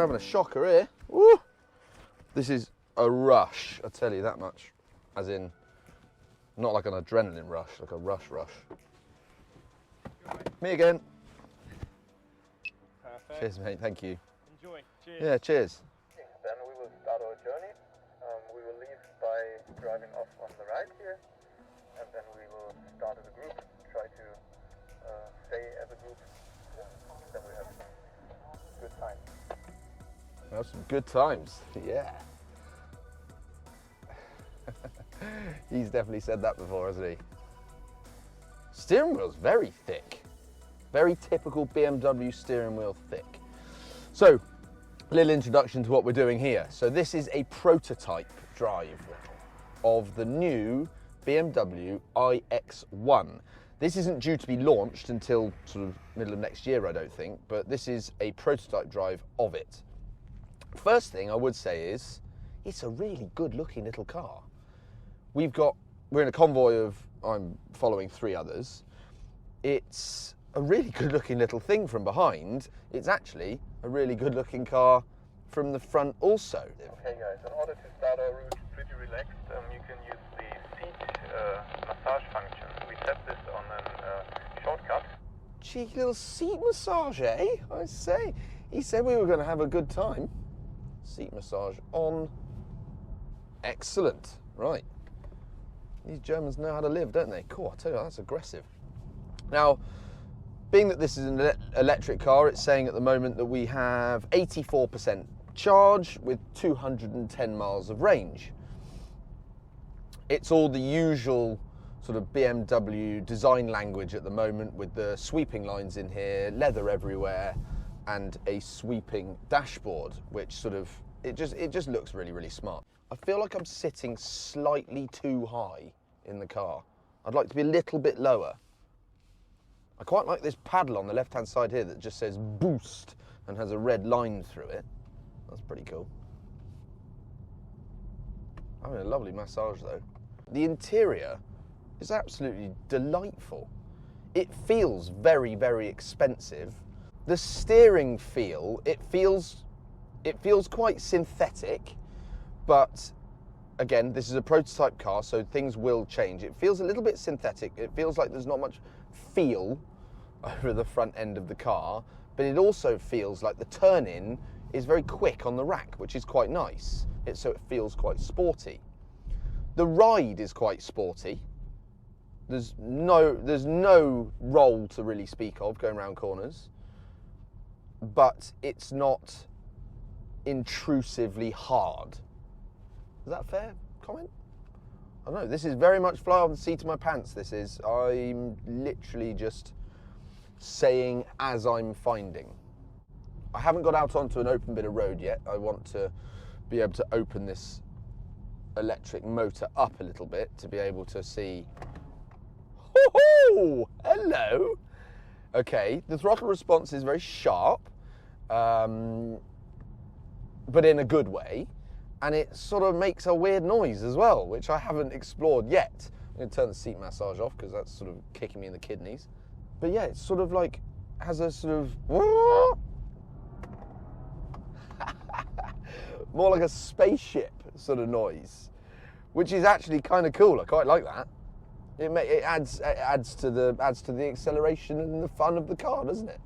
having a shocker here. Woo! This is a rush, I tell you that much. As in, not like an adrenaline rush, like a rush. Me again. Perfect. Cheers, mate, thank you. Enjoy. Cheers. Yeah, cheers. Then we will start our journey. We will leave by driving off on the right here, and then we will start as a group, try to stay as a group, then we have some good times. Well, some good times, yeah. He's definitely said that before, hasn't he? Steering wheel's very thick. Very typical BMW steering wheel thick. So, a little introduction to what we're doing here. So this is a prototype drive of the new BMW iX1. This isn't due to be launched until sort of middle of next year, I don't think, but this is a prototype drive of it. First thing I would say is, it's a really good looking little car. We're in a convoy of, I'm following 3 others. It's a really good looking little thing from behind. It's actually a really good looking car from the front also. Okay guys, in order to start our route pretty relaxed, you can use the seat massage function. We set this on a shortcut. Cheeky little seat massage, eh? I say. He said we were going to have a good time. Seat massage on. Excellent. Right. These Germans know how to live, don't they? Cool, I tell you, that's aggressive. Now, being that this is an electric car, it's saying at the moment that we have 84% charge with 210 miles of range. It's all the usual sort of BMW design language at the moment, with the sweeping lines in here, leather everywhere, and a sweeping dashboard, which sort of, it just looks really, really smart. I feel like I'm sitting slightly too high in the car. I'd like to be a little bit lower. I quite like this paddle on the left-hand side here that just says boost and has a red line through it. That's pretty cool. Having a lovely massage though. The interior is absolutely delightful. It feels very, very expensive. The steering feel, it feels quite synthetic, but again, this is a prototype car, so things will change. It feels a little bit synthetic. It feels like there's not much feel over the front end of the car, but it also feels like the turn-in is very quick on the rack, which is quite nice. So it feels quite sporty. The ride is quite sporty. There's no roll to really speak of going around corners, but it's not intrusively hard. Is that a fair comment? I don't know, this is very much fly on the seat of my pants, this is. I'm literally just saying as I'm finding. I haven't got out onto an open bit of road yet. I want to be able to open this electric motor up a little bit to be able to see. Oh, hello. Okay, the throttle response is very sharp, but in a good way. And it sort of makes a weird noise as well, which I haven't explored yet. I'm going to turn the seat massage off because that's sort of kicking me in the kidneys. But yeah, it's sort of like, has a sort of, more like a spaceship sort of noise, which is actually kind of cool. I quite like that. It adds to the acceleration and the fun of the car, doesn't it?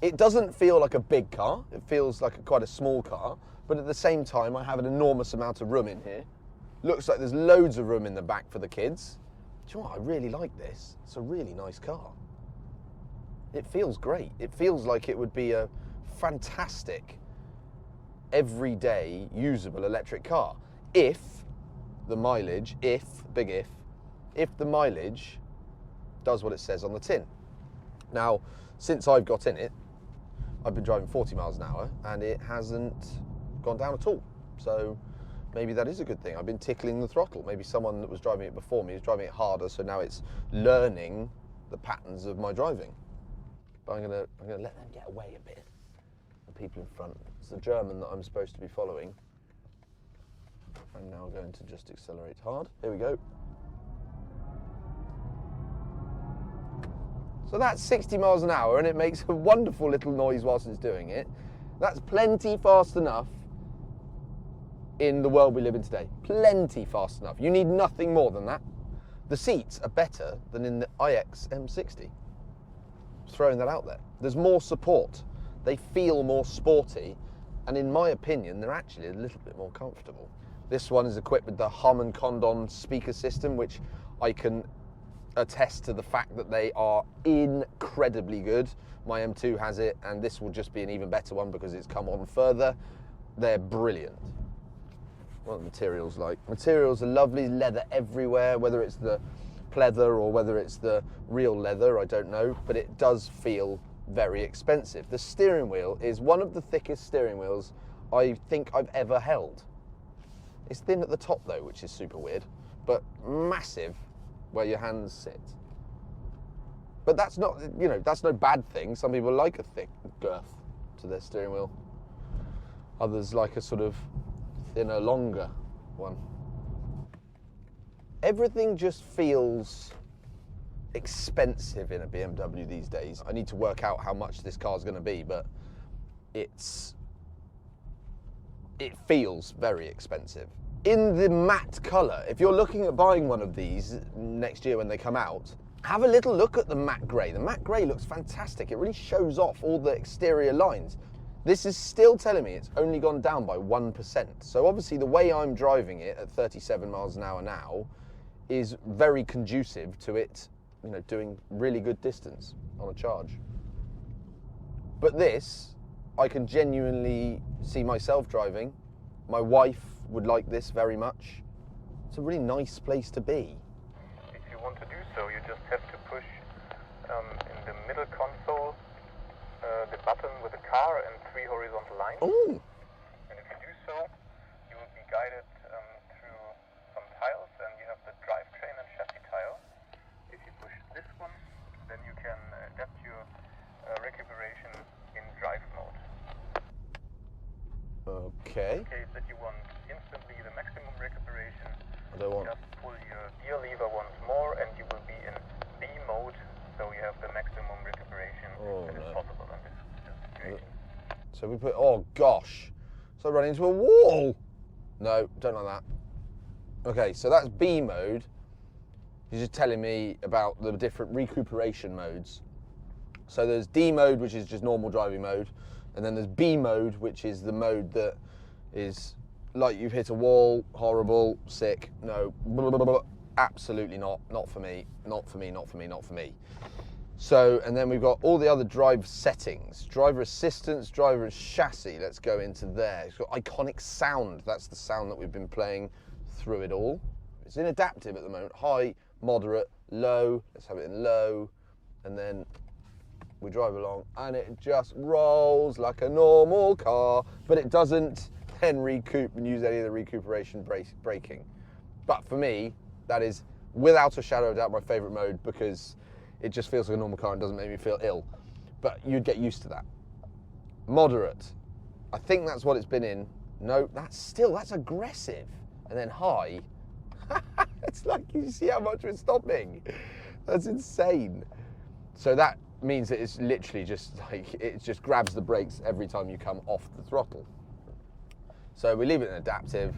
It doesn't feel like a big car. It feels like quite a small car. But at the same time, I have an enormous amount of room in here. Looks like there's loads of room in the back for the kids. Do you know what? I really like this. It's a really nice car. It feels great. It feels like it would be a fantastic, everyday, usable electric car. If the mileage, if the mileage does what it says on the tin. Now, since I've got in it, I've been driving 40 miles an hour and it hasn't gone down at all. So maybe that is a good thing. I've been tickling the throttle. Maybe someone that was driving it before me is driving it harder, so now it's learning the patterns of my driving. But I'm gonna let them get away a bit. The people in front. It's the German that I'm supposed to be following. I'm now going to just accelerate hard. Here we go. So that's 60 miles an hour and it makes a wonderful little noise whilst it's doing it. That's plenty fast enough in the world we live in today. Plenty fast enough. You need nothing more than that. The seats are better than in the iX1. Throwing that out there. There's more support. They feel more sporty, and in my opinion, they're actually a little bit more comfortable. This one is equipped with the Harman Kardon speaker system, which I can attest to the fact that they are incredibly good. My M2 has it, and this will just be an even better one because it's come on further. They're brilliant. What are the materials like? Materials are lovely, leather everywhere, whether it's the pleather or whether it's the real leather, I don't know, but it does feel very expensive. The steering wheel is one of the thickest steering wheels I think I've ever held. It's thin at the top though, which is super weird, but massive where your hands sit. But that's not, you know, that's no bad thing. Some people like a thick girth to their steering wheel. Others like a sort of thinner, longer one. Everything just feels expensive in a BMW these days. I need to work out how much this car's going to be, but it feels very expensive. In the matte colour, if you're looking at buying one of these next year when they come out, have a little look at the matte grey. The matte grey looks fantastic. It really shows off all the exterior lines. This is still telling me it's only gone down by 1%. So obviously the way I'm driving it at 37 miles an hour now is very conducive to it, you know, doing really good distance on a charge. But this, I can genuinely see myself driving. My wife would like this very much. It's a really nice place to be. If you want to do so, you just have to push in the middle console the button with the car and 3 horizontal lines. Ooh. And if you do so, you will be guided through some tiles, and you have the drivetrain and chassis tile. If you push this one, then you can adapt your recuperation in drive mode. Okay. In case that you want instantly the maximum recuperation, I don't want. just pull your gear lever once more and you will be in B mode, so you have the maximum recuperation that is possible in this situation. So we put, oh gosh. So I run into a wall. No, don't like that. Okay, so that's B mode. He's just telling me about the different recuperation modes. So there's D mode, which is just normal driving mode. And then there's B mode, which is the mode that is like you've hit a wall, horrible, sick, no, blah, blah, blah, blah. Absolutely not, not for me, not for me, not for me, not for me. So, and then we've got all the other drive settings. Driver assistance, driver chassis, let's go into there. It's got iconic sound, that's the sound that we've been playing through it all. It's in adaptive at the moment, high, moderate, low, let's have it in low, and then we drive along and it just rolls like a normal car, but it doesn't then recoup and use any of the recuperation braking. But for me, that is without a shadow of doubt my favourite mode because it just feels like a normal car and doesn't make me feel ill. But you'd get used to that. Moderate, I think that's what it's been in. No, that's aggressive. And then high, it's like, you see how much we're stopping. That's insane. So that means that it's literally just like, it just grabs the brakes every time you come off the throttle. So we leave it in adaptive,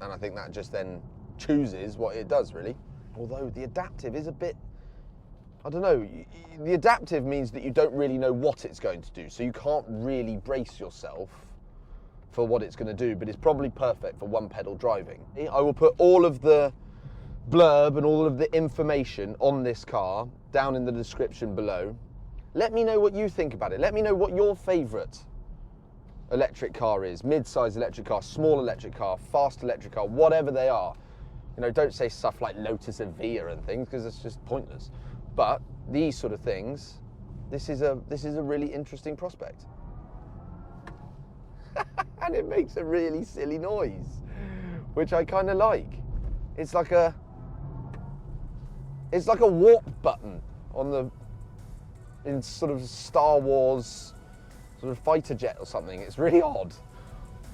and I think that just then chooses what it does really. Although the adaptive is a bit, I don't know, the adaptive means that you don't really know what it's going to do, so you can't really brace yourself for what it's going to do, but it's probably perfect for one pedal driving. I will put all of the blurb and all of the information on this car down in the description below. Let me know what you think about it. Let me know what your favourite electric car is. Mid-size electric car, small electric car, fast electric car, whatever they are. You know, don't say stuff like Lotus Evija and things because it's just pointless. But these sort of things, this is a really interesting prospect. And it makes a really silly noise, which I kind of like. It's like a warp button in sort of Star Wars sort of fighter jet or something. It's really odd.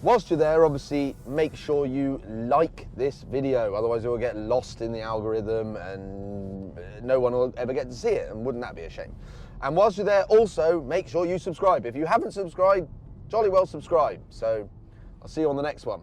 Whilst you're there, obviously, make sure you like this video, otherwise it will get lost in the algorithm and no one will ever get to see it, and wouldn't that be a shame? And whilst you're there, also, make sure you subscribe. If you haven't subscribed, jolly well subscribed. So I'll see you on the next one.